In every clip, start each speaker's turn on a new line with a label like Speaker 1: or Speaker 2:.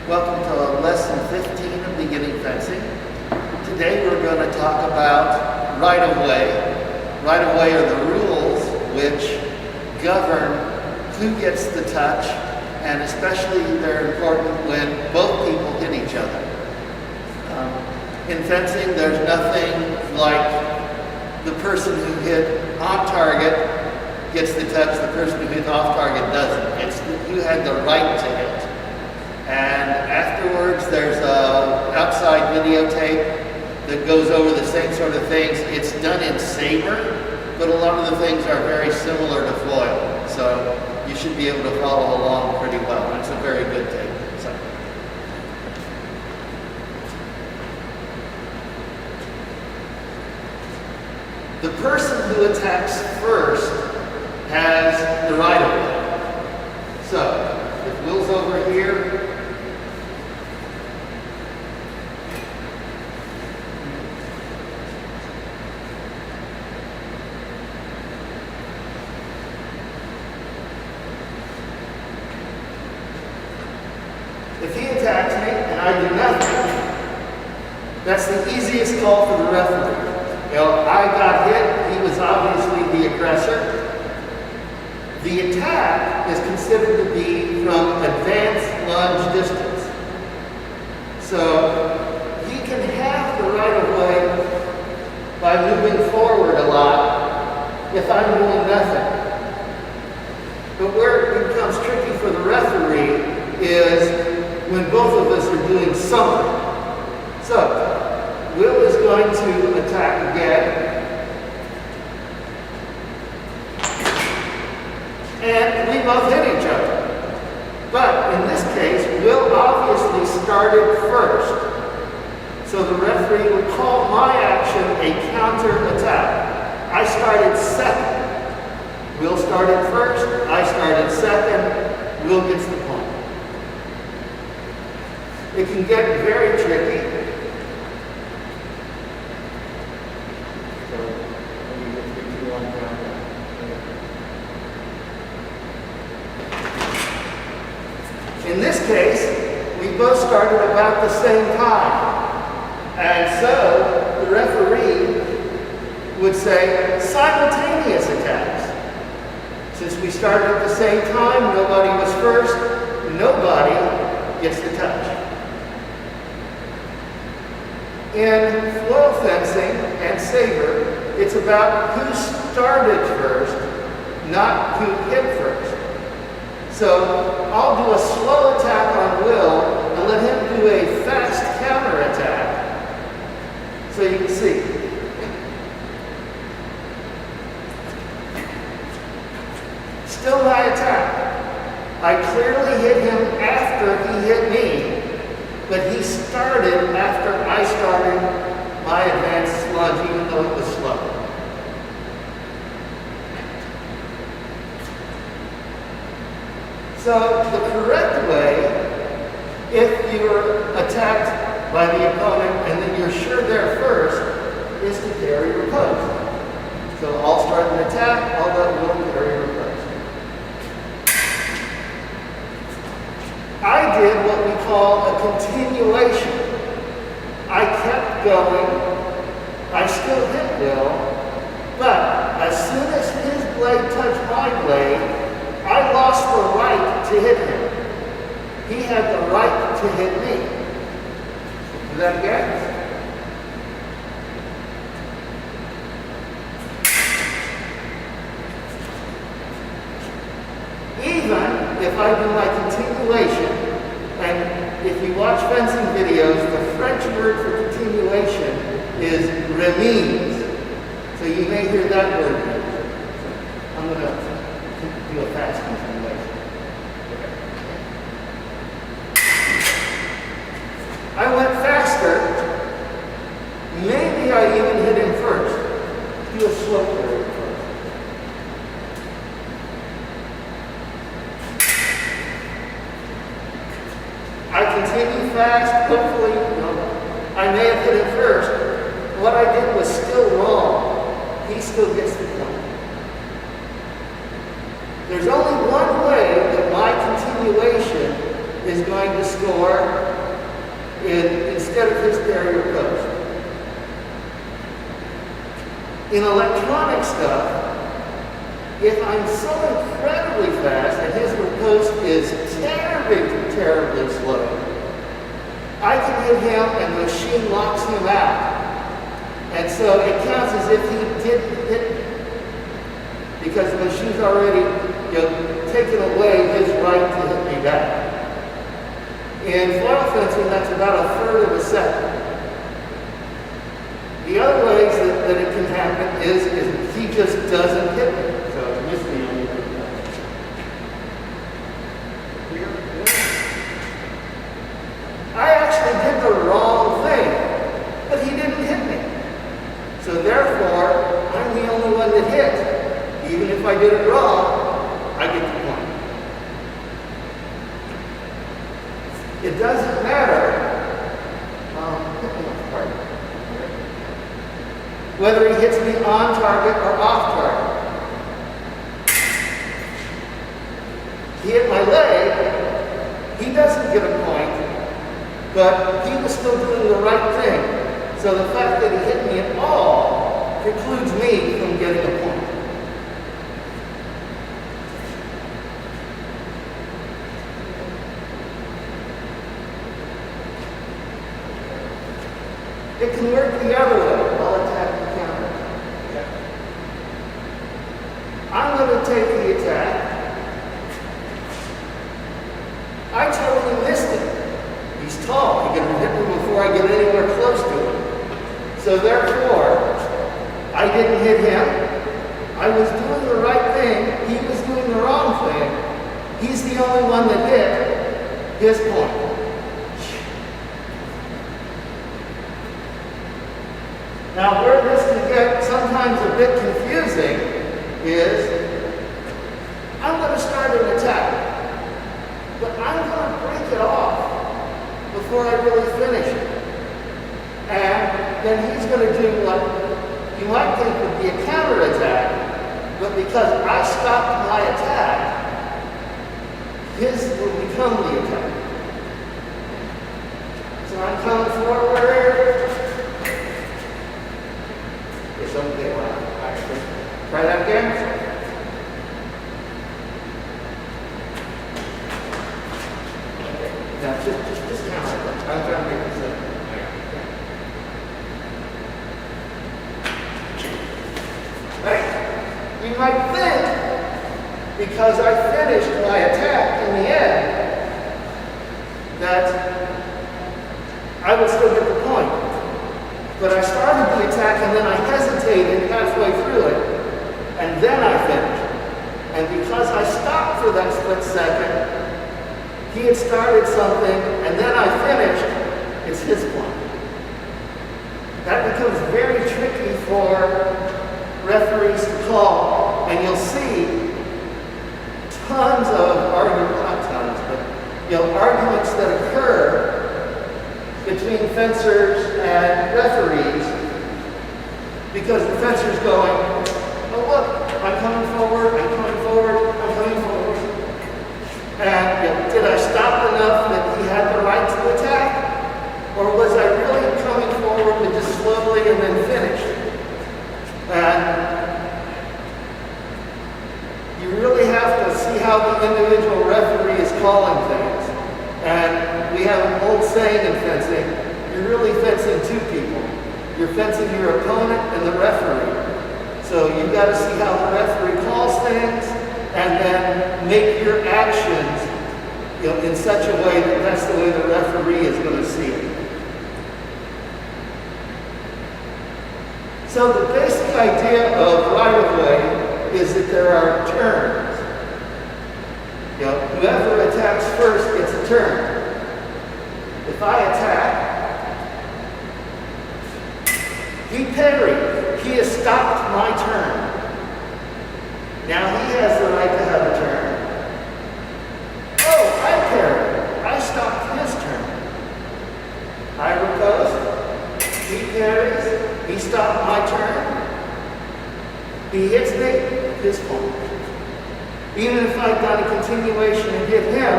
Speaker 1: Welcome to lesson 15 of beginning fencing. Today we're going to talk about right-of-way. Right-of-way are the rules which govern who gets the touch, and especially they're important when both people hit each other. In fencing, there's nothing like the person who hit on target gets the touch, the person who hit off target doesn't. It's who had the right to hit. And afterwards, there's a outside videotape that goes over the same sort of things. It's done in saber, but a lot of the things are very similar to foil. So you should be able to follow along pretty well. It's a very good tape. So. The person who attacks first has the right of way. So if Will's over here, if he attacks me and I do nothing, that's the easiest call for the referee. You know, I got hit, he was obviously the aggressor. The attack is considered to be from advanced lunge distance. So he can have the right of way by moving forward a lot if I'm doing nothing. But where it becomes tricky for the referee is when both of us are doing something. So, Will is going to attack again. And we both hit each other. But in this case, Will obviously started first. So the referee would call my action a counter attack. I started second. Will started first, I started second, Will gets the point. It can get very tricky. So, maybe we'll 3, 2, 1, countdown. In this case, we both started about the same time. And so, the referee would say simultaneous attacks. Since we started at the same time, nobody was first, nobody gets the touch. In foil fencing and saber, it's about who started first, not who hit first. So I'll do a slow attack on Will and let him do a fast counter attack. So you can see. Still my attack. I clearly hit him after he hit me. But he started after I started my advanced lunge, even though it was slow. So the correct way, if you're attacked by the opponent and then you're sure they're first, is to parry repose. So I'll start an attack, I'll let Will parry repose. I did what we call a continuation. I kept going. I still hit Will, but as soon as his blade touched my blade, I lost the right to hit him. He had the right to hit me. Do that again. Even if I do my continuation, and if you watch fencing videos, the French word for continuation is remise. So you may hear that word. So I'm going to do a fast continuation. I went faster. Maybe I even hit him first. Do a slow parry first. I continue fast, hopefully, I may have hit him first. What I did was still wrong. He still gets the point. There's only one way that my continuation is going to score instead of his carrier post. In electronic stuff, if I'm so incredibly fast and his riposte is terribly slow, I can hit him and the machine locks him out. And so it counts as if he didn't hit me, because the machine's already taken away his right to hit me back. In foil fencing, that's about a third of a second. The other ways that it can happen is he just doesn't hit me. So miss me on your I actually did the wrong thing, but he didn't hit me. So therefore, I'm the only one that hit. Even if I did it wrong, I get the point. It doesn't matter whether he hits me on target or off target. He hit my leg, he doesn't get a point, but he was still doing the right thing. So the fact that he hit me at all precludes me from getting a point. It can work the other way. I'll attack and counter. I'm going to take the attack. I totally missed it. He's tall. He's going to hit me before I get anywhere close to him. So therefore, I didn't hit him. I was doing the right thing. He was doing the wrong thing. He's the only one that hit his point. Now, where this can get sometimes a bit confusing is, I'm going to start an attack, but I'm going to break it off before I really finish it. And then he's going to do what you might think would be a counterattack, but because I stopped my attack, his will become the attack. So I'm coming forward. Something like try that again. Okay. Now just count it. I'm trying to make this up. Right. You might think, because I finished my attack in the end, that I would still get the point. But I started the attack and then I hesitated halfway through it, and then I finished. And because I stopped for that split second, he had started something and then I finished, it's his point. That becomes very tricky for referees to call, and you'll see tons of arguments, not tons, but arguments that occur between fencers and referees, because the fencer's going, oh look, I'm coming forward, I'm coming forward, I'm coming forward. And did I stop enough that he had the right to attack? Or was I really coming forward but just slowly and then finished? And you really have to see how the individual referee is calling things. And we have an old saying in fencing, you're really fencing two people. You're fencing your opponent and the referee. So you've got to see how the referee calls things and then make your actions in such a way that that's the way the referee is going to see it. So the basic idea of right-of-way is that there are turns. Whoever attacks first gets a turn. If I attack, he parried. He has stopped my turn. Now he has the right to have a turn. Oh, I parried. I stopped his turn. I riposte. He parries. He stopped my turn. He hits me, his point. Even if I've done a continuation and hit him,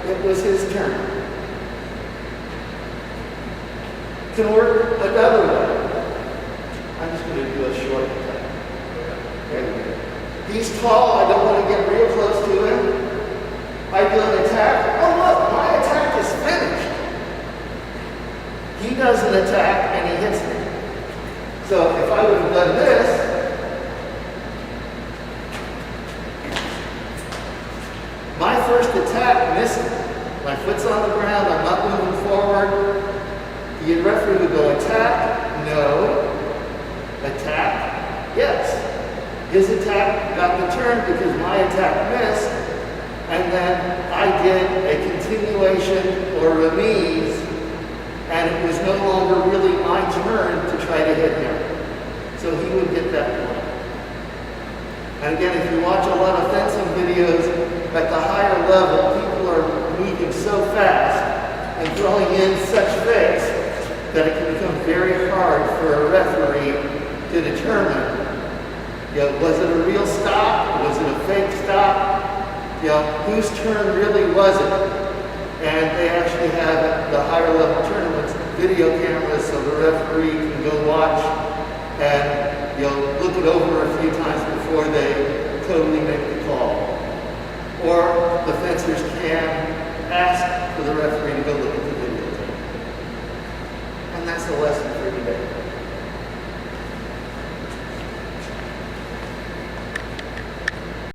Speaker 1: it was his turn. Can work another way. I'm just going to do a short attack. There we go. He's tall, I don't want to get real close to him. I do an attack. Oh look, my attack is finished. He does an attack and he hits me. So if I would have done this, my first attack missed me. My foot's on the ground, I'm not moving forward. The referee would go, attack, no. Attack, yes. His attack got the turn because my attack missed, and then I did a continuation or remise, and it was no longer really my turn to try to hit him. So he would get that point. And again, if you watch a lot of fencing videos, at the higher level, people are moving so fast and throwing in such fakes that it can become very hard for a referee to determine, was it a real stop? Was it a fake stop? Whose turn really was it? And they actually have the higher level tournaments, video cameras, so the referee can go watch and look it over a few times before they totally make the call. Or the fencers can ask for the referee to go look at the video. And that's the lesson for today.